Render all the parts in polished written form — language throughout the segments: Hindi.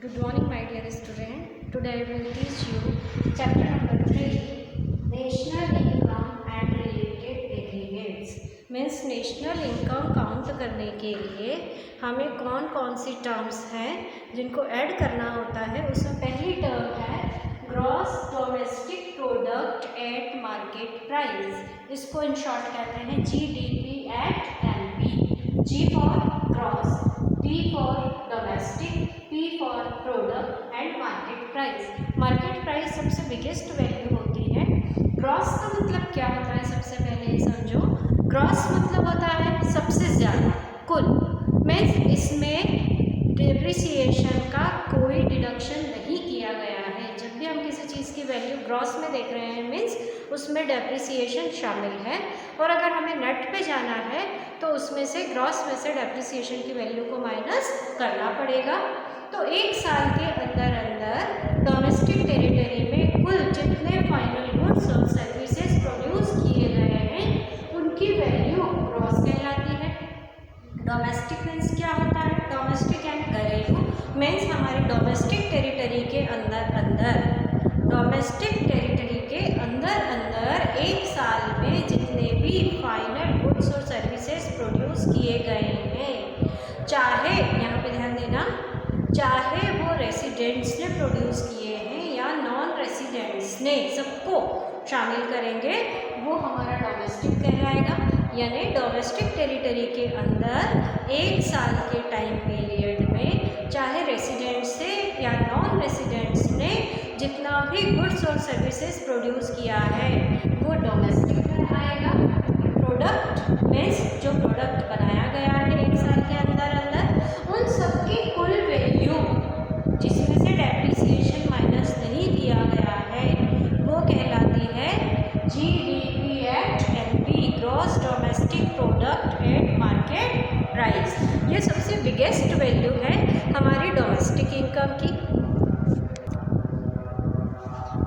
Good morning, my dear student. Today I will teach you chapter number 3, National Income and Related Aggregates. Means national income count करने के लिए हमें कौन कौन सी टर्म्स हैं जिनको ऐड करना होता है। उसमें पहली टर्म है gross domestic product at market price. इसको इन शॉर्ट कहते हैं GDP at MP। G for gross, D for domestic, P for product and market price. Market price सबसे बिगेस्ट वैल्यू होती है। ग्रॉस का मतलब क्या होता है, सबसे पहले ये समझो। ग्रॉस मतलब होता है सबसे ज़्यादा, कुल। मीन्स इसमें डिप्रिसिएशन का कोई डिडक्शन नहीं किया गया है। जब भी हम किसी चीज़ की वैल्यू ग्रॉस में देख रहे हैं मीन्स उसमें डेप्रिसिएशन शामिल है। और अगर हमें नेट पे जाना है तो उसमें से ग्रॉस में से डेप्रिसिएशन की वैल्यू को माइनस करना पड़ेगा। तो एक साल के अंदर अंदर डोमेस्टिक टेरिटरी में कुल जितने फाइनल गुड्स और सर्विसेज प्रोड्यूस किए गए हैं उनकी वैल्यू ग्रॉस कहलाती है। डोमेस्टिक मीन्स क्या होता है, डोमेस्टिक यानी घरेलू। मीन्स हमारे डोमेस्टिक टेरिटरी के अंदर एक साल में जितने भी फाइनल गुड्स और सर्विसेज प्रोड्यूस किए गए हैं, चाहे यहाँ पे ध्यान देना, चाहे वो रेसिडेंट्स ने प्रोड्यूस किए हैं या नॉन रेसिडेंट्स ने, सबको शामिल करेंगे, वो हमारा डोमेस्टिक कहलाएगा। यानी डोमेस्टिक टेरिटरी के अंदर एक साल के टाइम पीरियड में चाहे रेसिडेंट्स से या नॉन रेसिडेंट्स ने जितना भी गुड्स और सर्विसेज प्रोड्यूस किया है वो डोमेस्टिक में आएगा। प्रोडक्ट मीन्स जो प्रोडक्ट बनाया गया है एक साल के अंदर उन सबकी कुल वैल्यू जिसमें से डेप्रिसिएशन माइनस नहीं किया गया है वो कहलाती है GDP at MP, gross domestic product at market price. ये सबसे बिगेस्ट वैल्यू है हमारी डोमेस्टिक इनकम की।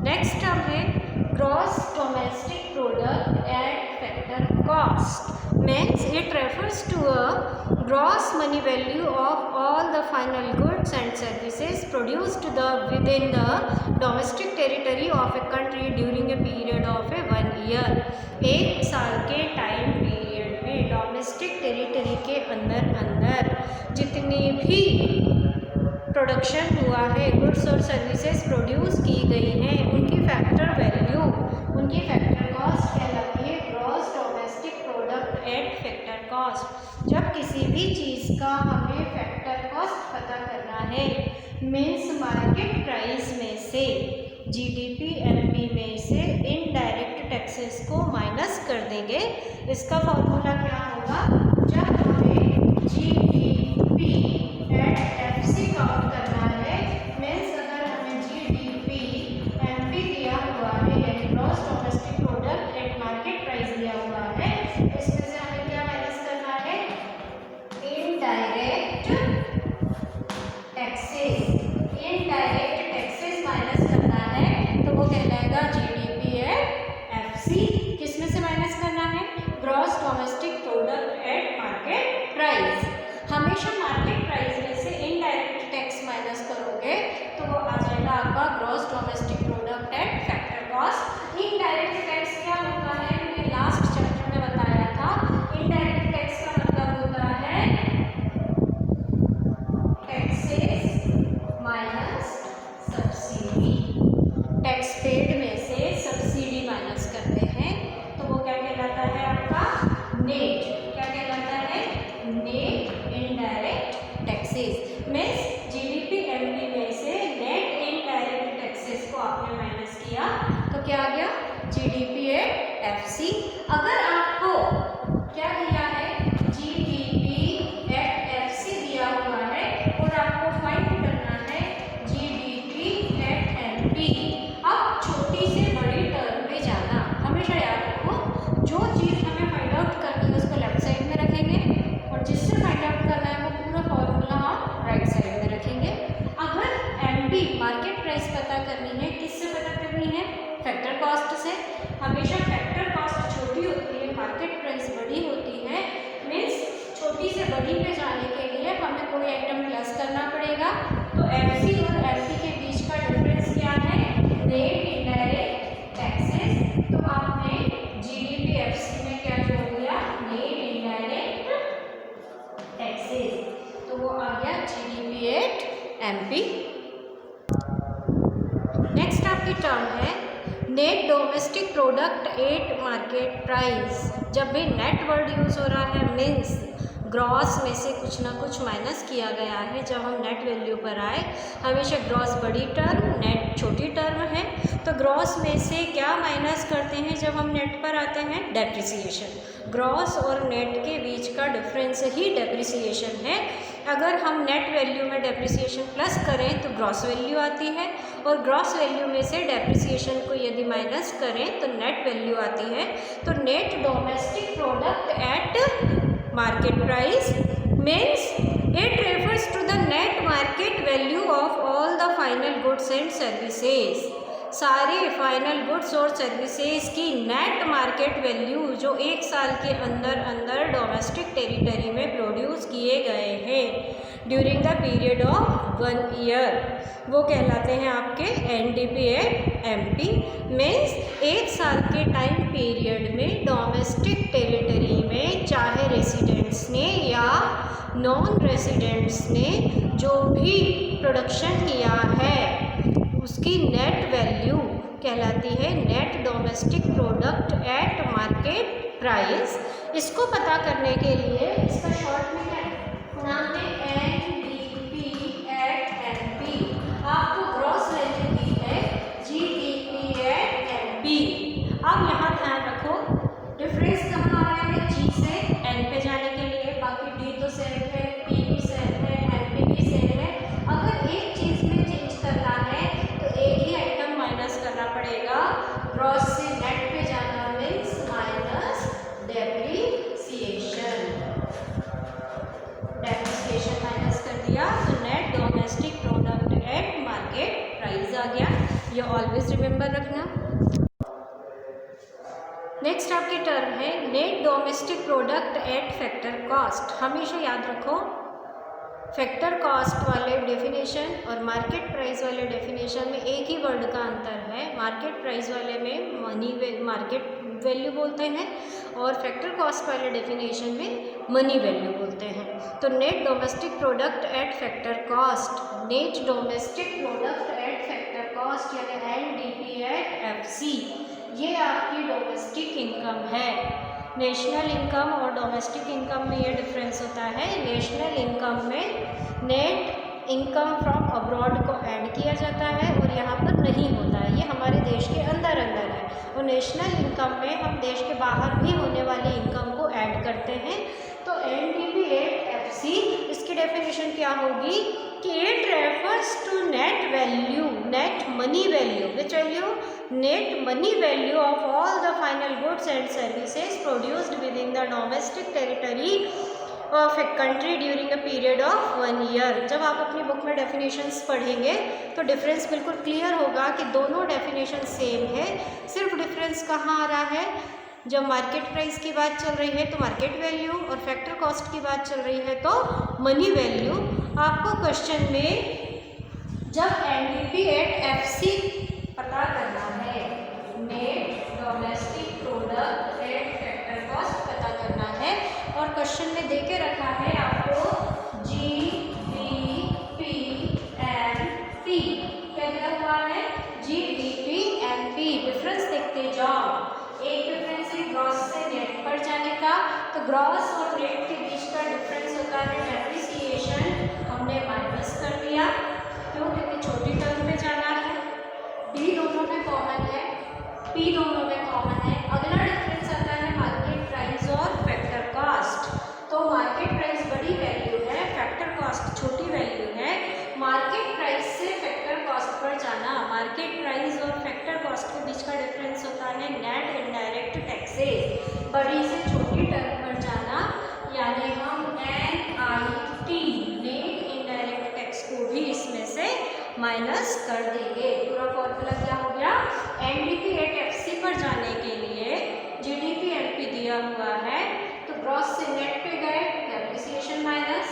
नेक्स्ट टर्म है gross domestic product at factor cost. Means it refers to a gross money value of all the final goods and services produced within the domestic territory of a country during a period of 1 year। एक साल के टाइम पीरियड में डोमेस्टिक टेरिटरी के अंदर जितनी भी प्रोडक्शन हुआ है, गुड्स और सर्विसेज प्रोड्यूस की गई हैं, उनकी फैक्टर वैल्यू, उनकी फैक्टर कॉस्ट कहलाती है gross domestic product at factor cost. जब किसी भी चीज़ का हमें फैक्टर कॉस्ट पता करना है मीन्स मार्केट प्राइस में से GDP MP में से इनडायरेक्ट टैक्सेस को माइनस कर देंगे। इसका फॉर्मूला क्या होगा, जब हमें GDP एट FC काउंट करना है मीन्स अगर हमें GDP MP दिया हुआ है यानी gross domestic product at market price दिया हुआ है, इसमें से हमें क्या माइनस करना है, indirect taxes. Indirect taxes minus करना है तो वो कहलाएगा GDP एट FC। किसमें से माइनस करना है, gross domestic product at market price. हमेशा मार्केट प्राइस में से इनडायरेक्ट टैक्स माइनस करोगे तो वो आ जाएगा आपका gross domestic product at factor cost. Indirect tax क्या होता है, मैंने लास्ट चैप्टर में बताया था। इनडायरेक्ट टैक्स का मतलब होता है taxes minus subsidy. Tax paid में से सब्सिडी माइनस करते हैं तो वो क्या कहलाता है आपका नेट। क्या कहलाता है, net indirect taxes. Means GDP MP में से नेट इनडायरेक्ट टैक्सेस को आपने माइनस किया तो क्या आ गया, GDP एट FC। अगर आपको क्या दिया है, GDP एट FC दिया हुआ है और आपको फाइंड करना है GDP एट MP, अब छोटी से बड़ी टर्म पे जाना। हमेशा याद रखो, जो चीज़ हमें फाइंड आउट करनी है उसको लेफ्ट साइड में रखेंगे और जिससे फाइंड आउट करना है वो पूरा फॉर्मूला हम राइट साइड में रखेंगे। अगर MP मार्केट प्राइस पता करनी है, किससे पता करनी है, फैक्टर कॉस्ट से। हमेशा फैक्टर कॉस्ट छोटी होती है, मार्केट प्राइस बड़ी होती है। मीन्स छोटी से बड़ी पे जाने के लिए हमें कोई आइटम प्लस करना पड़ेगा तो FC और गया GDP एट MP। नेक्स्ट आपकी टर्म है net domestic product at market price. जब भी नेट वर्ड यूज़ हो रहा है मीन्स ग्रॉस में से कुछ ना कुछ माइनस किया गया है। जब हम नेट वैल्यू पर आए, हमेशा ग्रॉस बड़ी टर्म, नेट छोटी टर्म है, तो ग्रॉस में से क्या माइनस करते हैं जब हम नेट पर आते हैं? डेप्रिसिएशन। ग्रॉस और नेट के बीच का डिफरेंस ही डेप्रिसिएशन है। अगर हम नेट वैल्यू में डेप्रिसिएशन प्लस करें तो ग्रॉस वैल्यू आती है, और ग्रॉस वैल्यू में से डेप्रिसिएशन को यदि माइनस करें तो नेट वैल्यू आती है। तो net domestic product eight market price means it refers to the net market value of all the final goods and services। सारे फाइनल गुड्स और सर्विसेज की नेट मार्केट वैल्यू जो एक साल के अंदर अंदर डोमेस्टिक टेरिटरी में प्रोड्यूस किए गए हैं during the period of 1 year, वो कहलाते हैं आपके NDP एट MP। मीन्स एक साल के टाइम पीरियड में डोमेस्टिक टेरिटरी में चाहे रेसिडेंट्स ने या नॉन रेसिडेंट्स ने जो भी प्रोडक्शन किया है उसकी नेट वैल्यू कहलाती है net domestic product at market price. इसको पता करने के लिए इसका शॉर्ट में क्या नाम है? NDP at MP। आपको ग्रॉस वैल्यू दी है GDP एट MP। अब यहाँ ध्यान रखो डिफरेंस कहाँ आ रहा है? G से N पे जाने के लिए, बाकी D तो सेम है, P भी सेम है, MP भी सेम है। अगर एक चीज़ में चेंज करना है तो एक ही आइटम माइनस करना पड़ेगा। ग्रॉस से नेट पे जाना means minus depreciation. Depreciation minus कर दिया तो net domestic product at market price आ गया। ये ऑलवेज रिमेंबर रखना। नेक्स्ट आपकी टर्म है net domestic product at factor cost. हमेशा याद रखो फैक्टर कॉस्ट वाले डेफिनेशन और मार्केट प्राइस वाले डेफिनेशन में एक ही वर्ड का अंतर है। मार्केट प्राइस वाले में मार्केट वैल्यू बोलते हैं और फैक्टर कॉस्ट वाले डेफिनेशन में मनी वैल्यू बोलते हैं। तो net domestic product at factor cost, net domestic product at factor cost यानी NDP एट FC, ये आपकी डोमेस्टिक इनकम है। नेशनल इनकम और डोमेस्टिक इनकम में ये डिफरेंस होता है। नेशनल इनकम में नेट इनकम फ्रॉम अब्रॉड को ऐड किया जाता है और यहाँ पर नहीं होता है, ये हमारे देश के अंदर अंदर है। और नेशनल इनकम में हम देश के बाहर भी होने वाली इनकम को ऐड करते हैं। तो NDP एट FC इसकी डेफिनेशन क्या होगी कि it refers to net value, net money value, which value? net money value of all the final goods and services produced within the domestic territory of a country during a period of 1 year। जब आप अपनी बुक में डेफिनेशंस पढ़ेंगे तो डिफरेंस बिल्कुल क्लियर होगा कि दोनों डेफिनेशन सेम है। सिर्फ डिफरेंस कहाँ आ रहा है? जब मार्केट प्राइस की बात चल रही है तो मार्केट वैल्यू, और फैक्टर कॉस्ट की बात चल रही है तो मनी वैल्यू। आपको क्वेश्चन में जब NDP एट FC पता करना है, net domestic product at factor cost पता करना है, और क्वेश्चन में देके रखा है आपको GDP MP। क्या दिया हुआ है? GDP MP। डिफरेंस देखते जाओ। एक डिफरेंस है ग्रॉस से नेट पर जाने का, तो ग्रॉस और नेट के बीच का डिफरेंस होता है डेप्रिसिएशन, हमने माइनस कर दिया। क्यों? क्योंकि छोटी टर्म में जाना है। D दोनों में कॉमन है, P दोनों में कॉमन है। अगला डिफरेंस आता है मार्केट प्राइस और फैक्टर कॉस्ट। तो मार्केट प्राइस बड़ी वैल्यू है, फैक्टर कॉस्ट छोटी वैल्यू है। मार्केट प्राइस से फैक्टर कॉस्ट पर जाना, मार्केट प्राइस और फैक्टर कॉस्ट के बीच का डिफरेंस होता है नेट इनडायरेक्ट टैक्सेस। बड़ी से छोटी टर्म पर जाना यानी हम NIT नेट इनडायरेक्ट टैक्स को भी इसमें से माइनस कर देंगे। पूरा फॉर्मूला क्या हो गया? NDP एट FC पर जाने के लिए GDP MP दिया हुआ है, तो ग्रॉस से नेट पे गए डेप्रिसिएशन माइनस,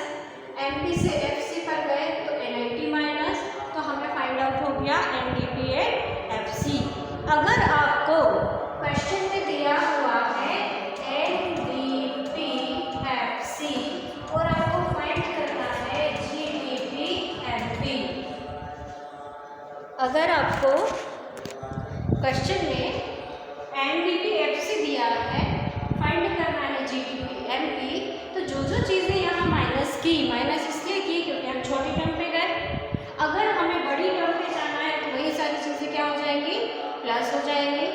MP से FC पर गए तो NIT माइनस, तो हमें फाइंड आउट हो गया NDP एट FC। अगर आपको क्वेश्चन में दिया हुआ है NDP FC और आपको फाइंड करना है GDP अगर आपको क्वेश्चन में एनडीपी एफसी दिया है, फाइंड करना है जीडीपी एमपी, तो जो जो चीज़ें यहाँ माइनस इसलिए की क्योंकि हम छोटी टर्म पे गए। अगर हमें बड़ी टर्म पे जाना है तो वही सारी चीज़ें क्या हो जाएंगी, प्लस हो जाएंगी।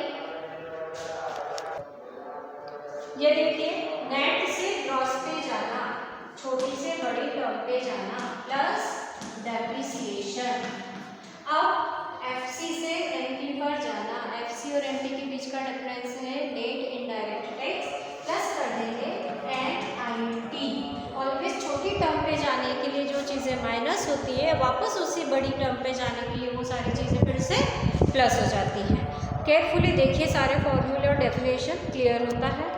ये देखिए, नेट से ग्रॉस पे जाना, छोटी से बड़ी टर्म पे जाना, प्लस डेप्रिसिएशन। अब एफसी से एनपी पर जाना, एफसी और एनपी के बीच का डिफरेंस है नेट इनडायरेक्ट टैक्स, प्लस कर देंगे एनआईटी। ऑलवेज छोटी टर्म पे जाने के लिए जो चीज़ें माइनस होती है, वापस उसी बड़ी टर्म पे जाने के लिए वो सारी चीज़ें फिर से प्लस हो जाती हैं। केयरफुली देखिए, सारे फॉर्मूले और डेफिनेशन क्लियर होता है।